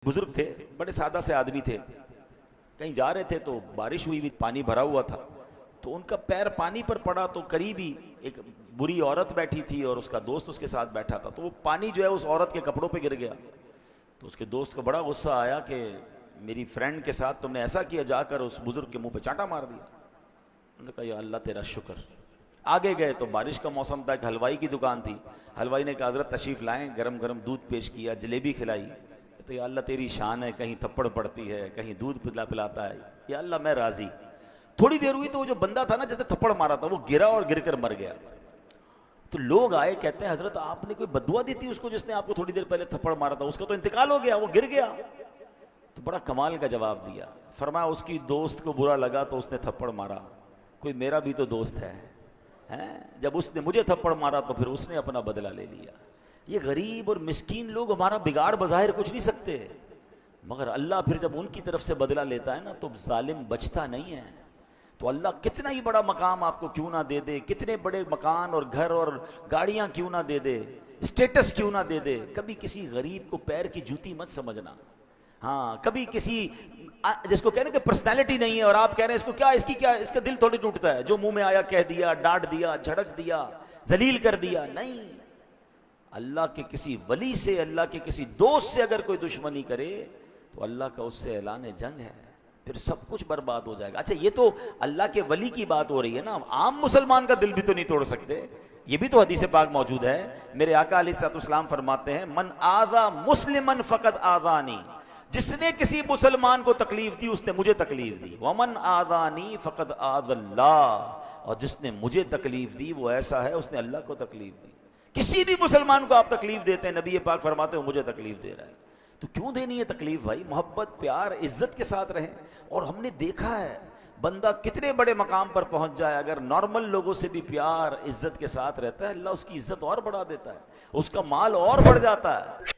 बुजुर्ग थे, बड़े सादा से आदमी थे। कहीं जा रहे थे तो बारिश हुई, पानी भरा हुआ था, तो उनका पैर पानी पर पड़ा तो करीब ही एक बुरी औरत बैठी थी और उसका दोस्त उसके साथ बैठा था, तो वो पानी जो है उस औरत के कपड़ों पे गिर गया। तो उसके दोस्त को बड़ा गुस्सा आया कि मेरी फ्रेंड के साथ तुमने ऐसा किया, जाकर उस बुजुर्ग के मुंह पे चांटा मार दिया। उन्होंने कहा या अल्लाह तेरा शुक्र। आगे गए तो बारिश का मौसम था, एक हलवाई की दुकान थी। हलवाई ने कहा हजरत तशरीफ लाएं, गरम गरम दूध पेश किया, जलेबी खिलाई। तो या अल्लाह तेरी शान है, कहीं थप्पड़ पड़ती है, कहीं दूध पिलाता है, या अल्लाह मैं राजी। थोड़ी देर हुई तो वो जो बंदा था ना जिसने थप्पड़ मारा था, वो गिरा और गिर कर मर गया। तो लोग आए, कहते हैं हजरत आपने कोई बदुआ दी थी उसको जिसने आपको थोड़ी देर पहले थप्पड़ मारा था, उसका तो इंतकाल हो गया, वो गिर गया। तो बड़ा कमाल का जवाब दिया, फरमाया उसकी दोस्त को बुरा लगा तो उसने थप्पड़ मारा, कोई मेरा भी तो दोस्त है, हैं? जब उसने मुझे थप्पड़ मारा तो फिर उसने अपना बदला ले लिया। ये गरीब और मिस्कीन लोग हमारा बिगाड़ बज़ाहिर कुछ नहीं सकते, मगर अल्लाह फिर जब उनकी तरफ से बदला लेता है ना तो जालिम बचता नहीं है। तो अल्लाह कितना ही बड़ा मकाम आपको क्यों ना दे दे, कितने बड़े मकान और घर और गाड़ियां क्यों ना दे दे, स्टेटस क्यों ना दे दे, कभी किसी गरीब को पैर की जूती मत समझना। हाँ, कभी किसी जिसको कहने कि पर्सनैलिटी नहीं है और आप कह रहे हैं इसको क्या, इसकी क्या, इसका दिल थोड़ी टूटता है, जो मुंह में आया कह दिया, डांट दिया, झड़क दिया, जलील कर दिया, नहीं। अल्लाह के किसी वली से, अल्लाह के किसी दोस्त से अगर कोई दुश्मनी करे तो अल्लाह का उससे ऐलान जंग है, फिर सब कुछ बर्बाद हो जाएगा। अच्छा, ये तो अल्लाह के वली की बात हो रही है ना, आम मुसलमान का दिल भी तो नहीं तोड़ सकते, ये भी तो हदीस पाक मौजूद है। मेरे आका अलैहिस्सलाम फरमाते हैं मन आज़ा मुस्लिमन फकद आज़ानी, जिसने किसी मुसलमान को तकलीफ दी उसने मुझे तकलीफ दी, वमन आज़ानी फकद आज़ल्लाह, और जिसने मुझे तकलीफ दी वो ऐसा है उसने अल्लाह को तकलीफ दी। किसी भी मुसलमान को आप तकलीफ देते हैं, नबी पाक फरमाते हैं मुझे तकलीफ दे रहा है, तो क्यों देनी है तकलीफ भाई? मोहब्बत प्यार इज्जत के साथ रहें। और हमने देखा है बंदा कितने बड़े मकाम पर पहुंच जाए, अगर नॉर्मल लोगों से भी प्यार इज्जत के साथ रहता है, अल्लाह उसकी इज्जत और बढ़ा देता है, उसका माल और बढ़ जाता है।